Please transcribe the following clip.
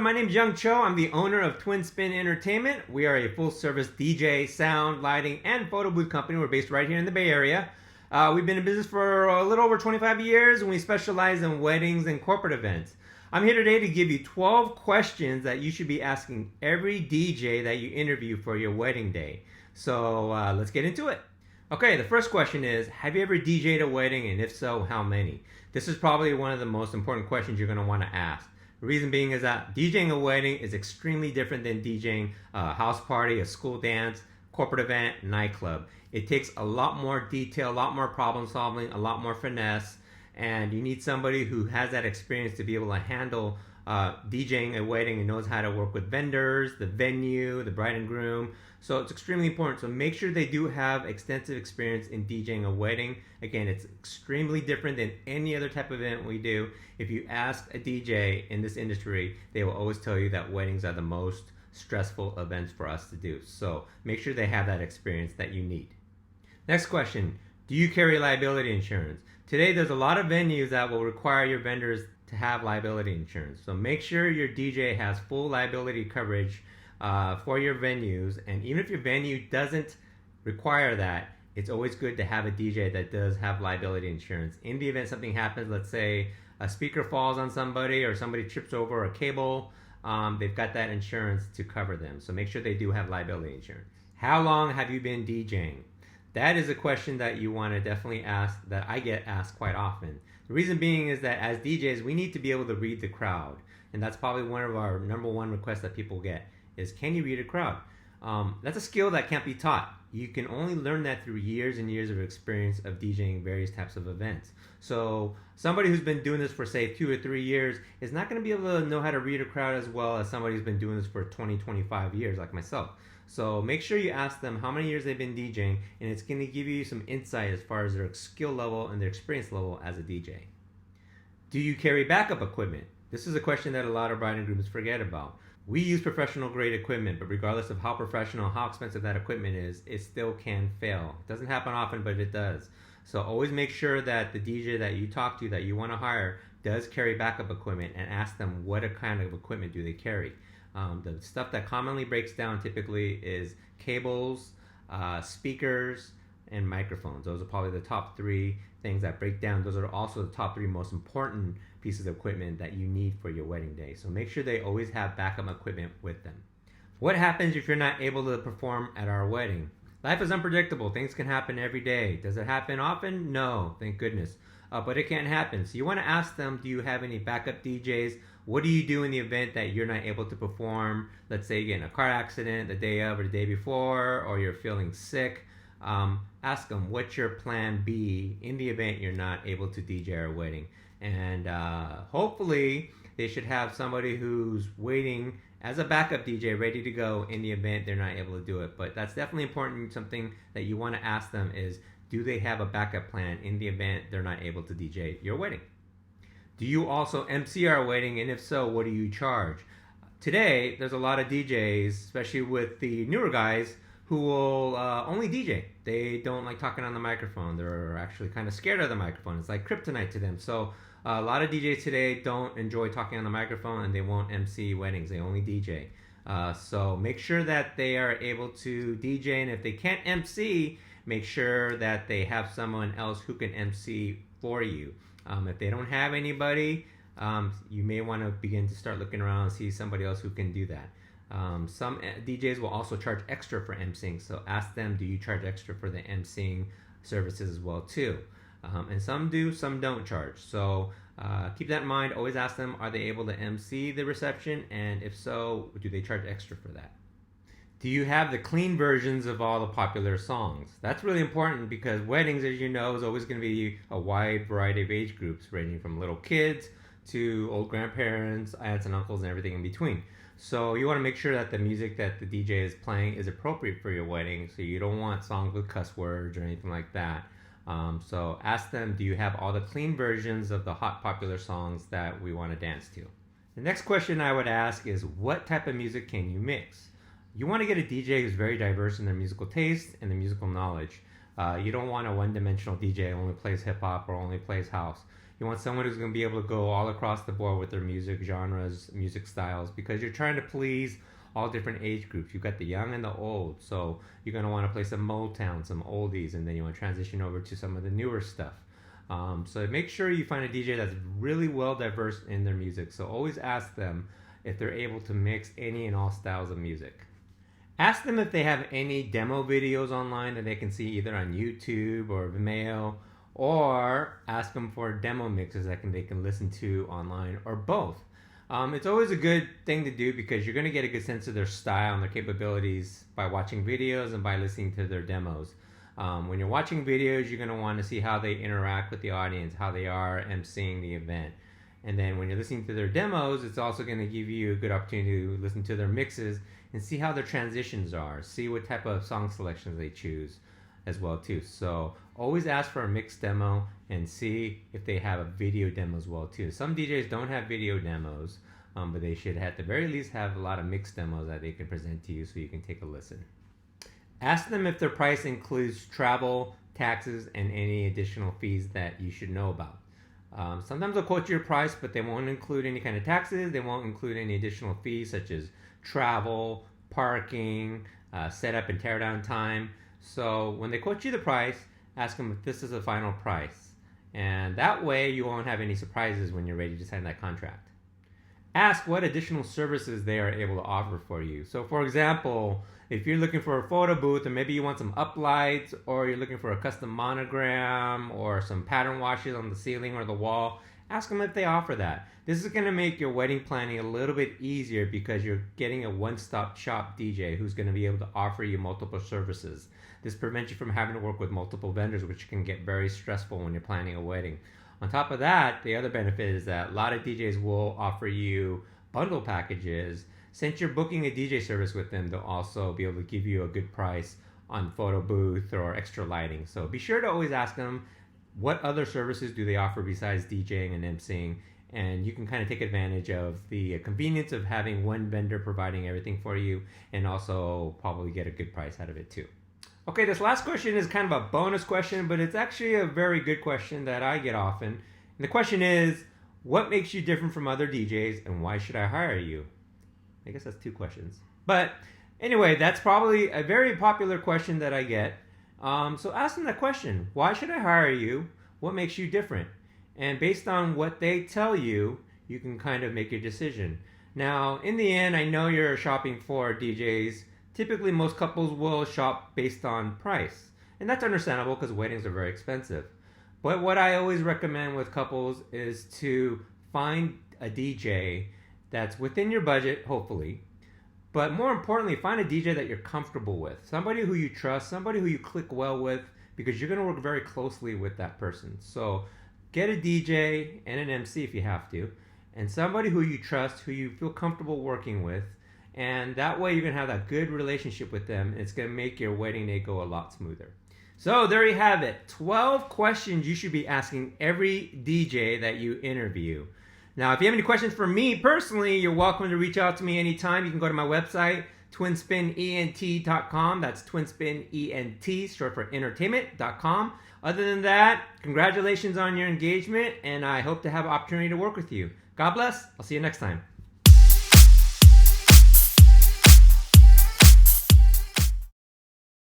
my name is Young Cho. I'm the owner of Twin Spin Entertainment. We are a full-service DJ, sound, lighting, and photo booth company. We're based right here in the Bay Area. We've been in business for a little over 25 years, and we specialize in weddings and corporate events. I'm here today to give you 12 questions that you should be asking every DJ that you interview for your wedding day. So let's get into it. Okay, the first question is, have you ever DJ'd a wedding, and if so, how many? This is probably one of the most important questions you're going to want to ask. The reason being is that DJing a wedding is extremely different than DJing a house party, a school dance, corporate event, nightclub. It takes a lot more detail, a lot more problem solving, a lot more finesse, and you need somebody who has that experience to be able to handle DJing a wedding and knows how to work with vendors, the venue, the bride and groom. So it's extremely important. So make sure they do have extensive experience in DJing a wedding. Again, it's extremely different than any other type of event we do. If you ask a DJ in this industry, they will always tell you that weddings are the most stressful events for us to do. So make sure they have that experience that you need. Next question, do you carry liability insurance? Today, there's a lot of venues that will require your vendors to have liability insurance. So make sure your DJ has full liability coverage for your venues. And even if your venue doesn't require that, it's always good to have a DJ that does have liability insurance. In the event something happens, let's say a speaker falls on somebody or somebody trips over a cable, they've got that insurance to cover them. So make sure they do have liability insurance. How long have you been DJing? That is a question that you want to definitely ask, that I get asked quite often. The reason being is that as DJs, we need to be able to read the crowd. And that's probably one of our number one requests that people get is, can you read a crowd? That's a skill that can't be taught. You can only learn that through years and years of experience of DJing various types of events. So somebody who's been doing this for say 2 or 3 years is not going to be able to know how to read a crowd as well as somebody who's been doing this for 20, 25 years like myself. So make sure you ask them how many years they've been DJing, and it's going to give you some insight as far as their skill level and their experience level as a DJ. Do you carry backup equipment? This is a question that a lot of bride and grooms forget about. We use professional grade equipment, but regardless of how professional, how expensive that equipment is, it still can fail. It doesn't happen often, but it does. So always make sure that the DJ that you talk to, that you want to hire, does carry backup equipment, and ask them what kind of equipment do they carry. The stuff that commonly breaks down typically is cables, speakers, and microphones. Those are probably the top 3 things that break down. Those are also the top 3 most important pieces of equipment that you need for your wedding day. So make sure they always have backup equipment with them. What happens if you're not able to perform at our wedding? Life is unpredictable. Things can happen every day. Does it happen often? No, thank goodness. But it can happen. So you want to ask them, do you have any backup DJs? What do you do in the event that you're not able to perform? Let's say you get in a car accident the day of or the day before, or you're feeling sick. Ask them, what's your plan B in the event you're not able to DJ our wedding? And hopefully they should have somebody who's waiting as a backup DJ ready to go in the event they're not able to do it. But that's definitely important. Something that you want to ask them is, do they have a backup plan in the event they're not able to DJ your wedding? Do you also MC our wedding, and if so, what do you charge? Today, there's a lot of DJs, especially with the newer guys, who will only DJ. They don't like talking on the microphone. They're actually kind of scared of the microphone. It's like kryptonite to them. So a lot of DJs today don't enjoy talking on the microphone, and they won't MC weddings. They only DJ. So make sure that they are able to DJ, and if they can't MC, make sure that they have someone else who can MC for you. If they don't have anybody, you may want to begin to start looking around and see somebody else who can do that. Some DJs will also charge extra for emceeing, so ask them, do you charge extra for the emceeing services as well too? And some do, some don't charge. So keep that in mind. Always ask them, are they able to MC the reception? And if so, do they charge extra for that? Do you have the clean versions of all the popular songs? That's really important because weddings, as you know, is always going to be a wide variety of age groups, ranging from little kids to old grandparents, aunts and uncles, and everything in between. So you want to make sure that the music that the DJ is playing is appropriate for your wedding. So you don't want songs with cuss words or anything like that. So ask them, do you have all the clean versions of the hot popular songs that we want to dance to? The next question I would ask is, what type of music can you mix? You want to get a DJ who's very diverse in their musical taste and their musical knowledge. You don't want a one-dimensional DJ who only plays hip-hop or only plays house. You want someone who's going to be able to go all across the board with their music genres, music styles, because you're trying to please all different age groups. You've got the young and the old, so you're going to want to play some Motown, some oldies, and then you want to transition over to some of the newer stuff. So make sure you find a DJ that's really well diverse in their music. So always ask them if they're able to mix any and all styles of music. Ask them if they have any demo videos online that they can see either on YouTube or Vimeo, or ask them for demo mixes that they can listen to online, or both. It's always a good thing to do because you're going to get a good sense of their style and their capabilities by watching videos and by listening to their demos. When you're watching videos, you're going to want to see how they interact with the audience, how they are emceeing the event. And then when you're listening to their demos, it's also going to give you a good opportunity to listen to their mixes and see how their transitions are, see what type of song selections they choose as well too. So always ask for a mixed demo and see if they have a video demo as well too. Some DJs don't have video demos, but they should at the very least have a lot of mixed demos that they can present to you so you can take a listen. Ask them if their price includes travel, taxes, and any additional fees that you should know about. Sometimes they'll quote your price, but they won't include any kind of taxes. They won't include any additional fees such as travel, parking, setup and teardown time. So when they quote you the price, ask them if this is the final price. And that way you won't have any surprises when you're ready to sign that contract. Ask what additional services they are able to offer for you. So for example, if you're looking for a photo booth and maybe you want some uplights, or you're looking for a custom monogram or some pattern washes on the ceiling or the wall, ask them if they offer that. This is going to make your wedding planning a little bit easier because you're getting a one-stop shop DJ who's going to be able to offer you multiple services. This prevents you from having to work with multiple vendors, which can get very stressful when you're planning a wedding. On top of that, the other benefit is that a lot of DJs will offer you bundle packages. Since you're booking a DJ service with them, they'll also be able to give you a good price on photo booth or extra lighting. So be sure to always ask them what other services do they offer besides DJing and emceeing, and you can kind of take advantage of the convenience of having one vendor providing everything for you, and also probably get a good price out of it too. Okay, this last question is kind of a bonus question, but it's actually a very good question that I get often. And the question is, what makes you different from other DJs, and why should I hire you? I guess that's two questions. But anyway, that's probably a very popular question that I get. So ask them that question. Why should I hire you? What makes you different? And based on what they tell you, you can kind of make your decision. Now, in the end, I know you're shopping for DJs. Typically, most couples will shop based on price. And that's understandable because weddings are very expensive. But what I always recommend with couples is to find a DJ that's within your budget, hopefully. But more importantly, find a DJ that you're comfortable with. Somebody who you trust, somebody who you click well with, because you're going to work very closely with that person. So get a DJ and an MC if you have to, and somebody who you trust, who you feel comfortable working with. And that way you're going to have that good relationship with them. And it's going to make your wedding day go a lot smoother. So there you have it. 12 questions you should be asking every DJ that you interview. Now, if you have any questions for me personally, you're welcome to reach out to me anytime. You can go to my website, twinspinent.com. That's twinspinent, short for entertainment.com. Other than that, congratulations on your engagement, and I hope to have an opportunity to work with you. God bless. I'll see you next time.